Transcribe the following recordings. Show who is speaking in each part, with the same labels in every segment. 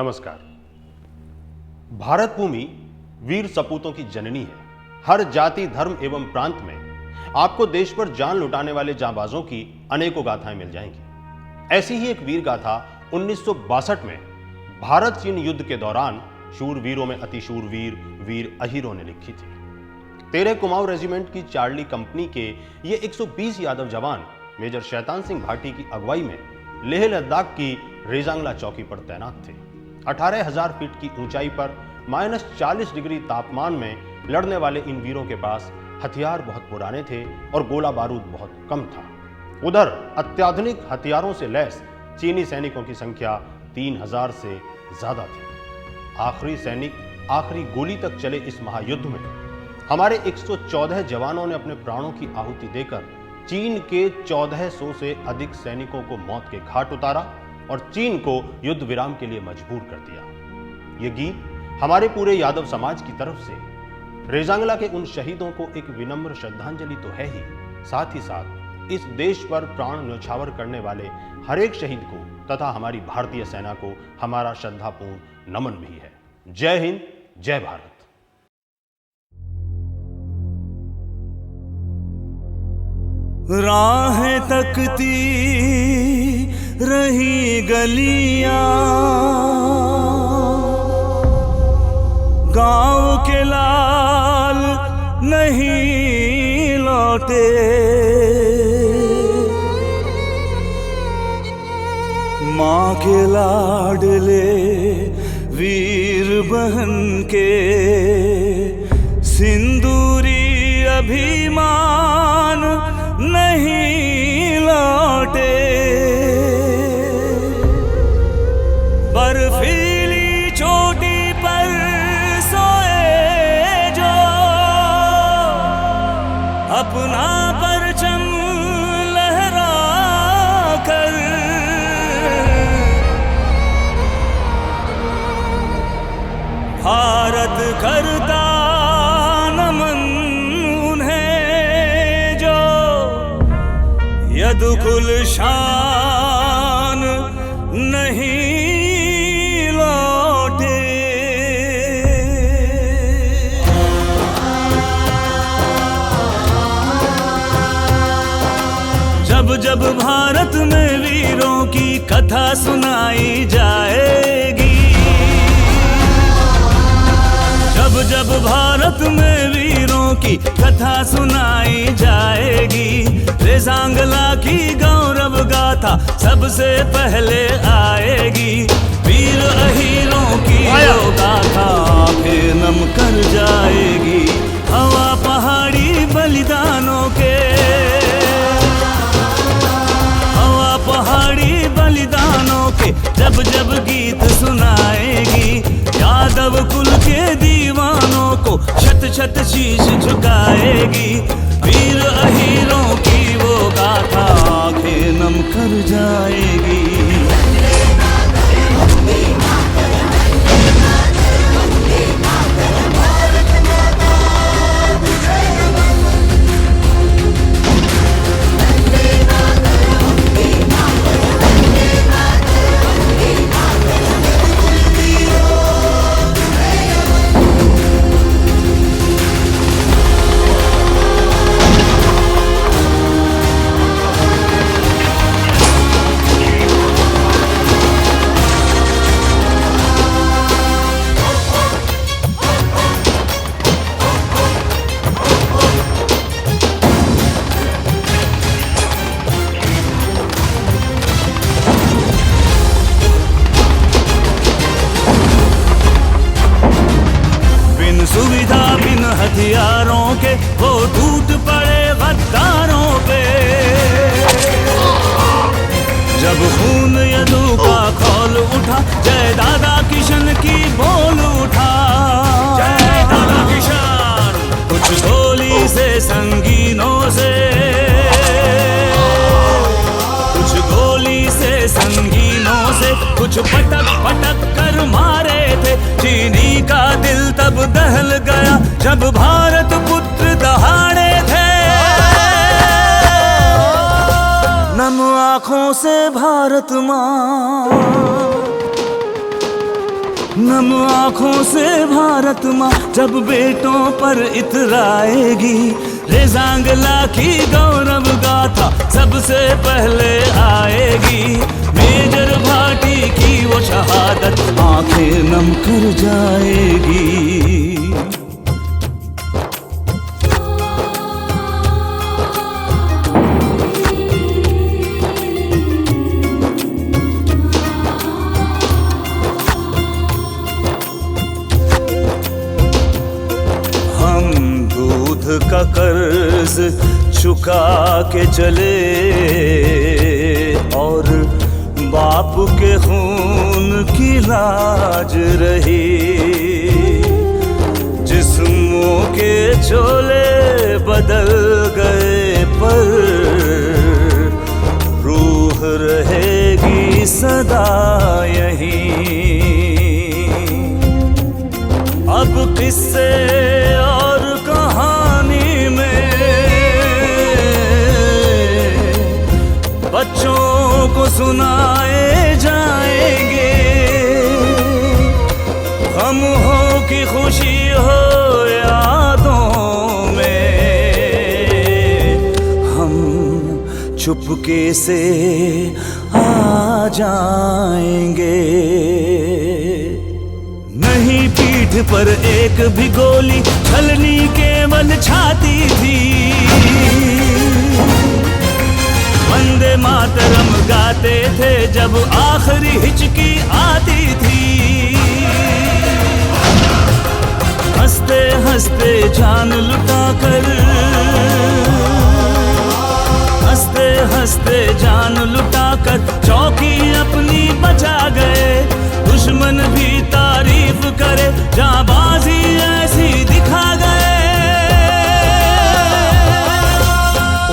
Speaker 1: नमस्कार। भारत भूमि वीर सपूतों की जननी है। हर जाति, धर्म एवं प्रांत में आपको देश पर जान लुटाने वाले जांबाजों की अनेकों गाथाएं मिल जाएंगी। ऐसी ही एक वीर गाथा 1962 में भारत चीन युद्ध के दौरान शूरवीरों में अतिशूर वीर अहीरों ने लिखी थी। 13 कुमाऊं रेजिमेंट की चार्ली कंपनी के ये 120 यादव जवान मेजर शैतान सिंह भाटी की अगुवाई में लेह लद्दाख की रेजांगला चौकी पर तैनात थे। 18,000 फीट की ऊंचाई पर -40 डिग्री तापमान में लड़ने वाले इन वीरों के पास हथियार बहुत पुराने थे और गोला बारूद बहुत कम था। उधर अत्याधुनिक हथियारों से लैस चीनी सैनिकों की संख्या 3,000 से ज्यादा थी। आखिरी सैनिक आखिरी गोली तक चले इस महायुद्ध में हमारे 114 जवानों ने अपने प्राणों की आहुति देकर चीन के 1400 से अधिक सैनिकों को मौत के घाट उतारा और चीन को युद्ध विराम के लिए मजबूर कर दिया। यह गीत हमारे पूरे यादव समाज की तरफ से रेजांगला के उन शहीदों को एक विनम्र श्रद्धांजलि तो है ही, साथ ही साथ इस देश पर प्राण न्यौछावर करने वाले हर एक शहीद को तथा हमारी भारतीय सेना को हमारा श्रद्धापूर्ण नमन भी है। जय हिंद, जय भारत।
Speaker 2: राहें तकती रही गलियां, गांव के लाल नहीं लौटे, माँ के लाडले वीर बहन के सिंदूरी अभिमान नहीं लौटे। बर्फीली चोटी पर सोए जो अपना परचम लहरा कर, भारत करता नमन उन्हें जो यदुकुल शान नहीं लौटे। जब जब भारत में वीरों की कथा सुनाई जाएगी, जब जब भारत में वीरों की कथा सुनाई जाएगी, रेजांगला की गौरव गाथा सबसे पहले आएगी। वीर अहीरों की वो गाथा आंखें नम कर जाएगी। हवा पहाड़ी बलिदानों के, हवा पहाड़ी बलिदानों के जब जब गीत सुनाएगी, यादव कुल के दीवानों को शत शत शीश झुकाएगी। वीर अहीरों की वो गाथा आंखें नम कर जाएगी। सुविधा बिन हथियारों के वो टूट पड़े गद्दारों पे। जब खून यदु का खौल उठा, जय दादा किशन की बोल उठा। जय दादा किशन। कुछ गोली से संगीनों से, कुछ गोली से संगीनों से, कुछ पटक पटक कर मारे थे। चीनी का दिल तब दहल गया जब भारत पुत्र दहाड़े थे। नम आंखों से भारत माँ नम आंखों से भारत माँ जब बेटों पर इतराएगी, रेजांगला की गौरव गाथा सबसे पहले आएगी। मेजर भाटी की वो शहादत आंखें नम कर जाएगी। का कर्ज चुका के चले और बाप के खून की लाज रही। जिस्मों के चोले बदल गए पर रूह रहेगी सदा यहीं। अब किस्से और कहानी में बच्चों को सुनाए जाएंगे। गम हो कि खुशी हो यादों में, हम चुपके से आ जाएंगे। नहीं पीठ पर एक भी गोली, छलनी केवल छाती थी। वंदे मातरम गाते थे जब आखिरी हिचकी आती थी। हंसते हंसते जान लुटाकर, हंसते हंसते जान लुटाकर चौकी अपनी बचा गए। दुश्मन भी तारीफ करे, जाबाजी ऐसी दिखा गए।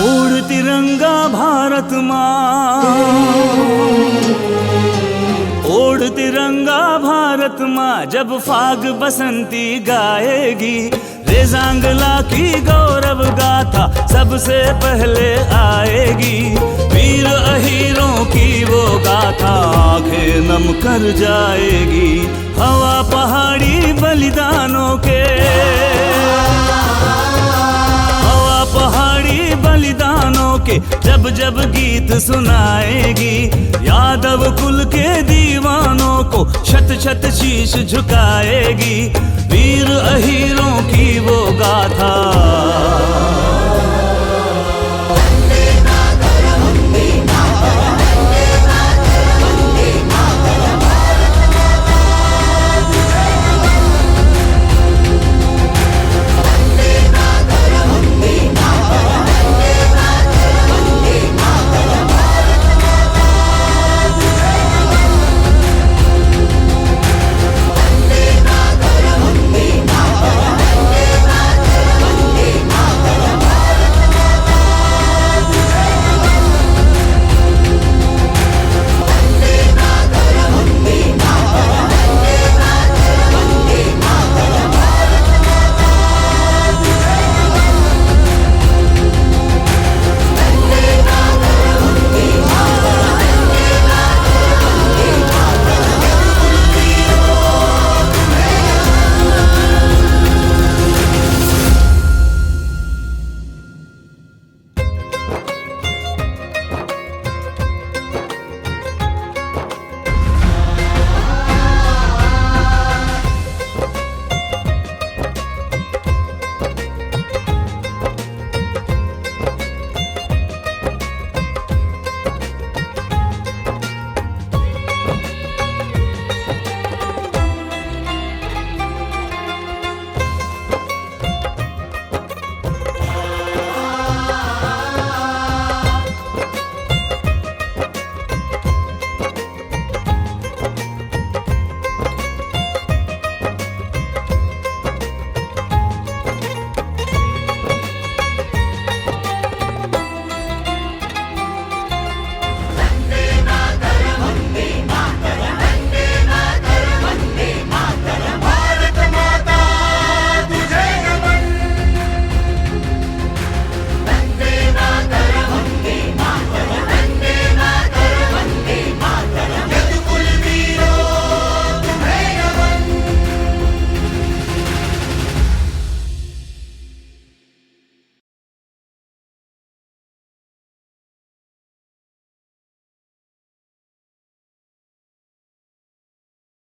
Speaker 2: ओढ़ तिरंगा भारत माँ, ओढ़ तिरंगा भारत माँ जब फाग बसंती गाएगी। रेजांगला की गौरव गाथा सबसे पहले आएगी। वीर अहीरों की वो गाथा आंखें नम कर जाएगी। हवा पहाड़ी बलिदानों के, हवा पहाड़ी बलिदानों के जब जब गीत सुनाएगी। यादव कुल के दीवानों को शत शत शीश झुकाएगी। वीर अहीरों की वो गाथा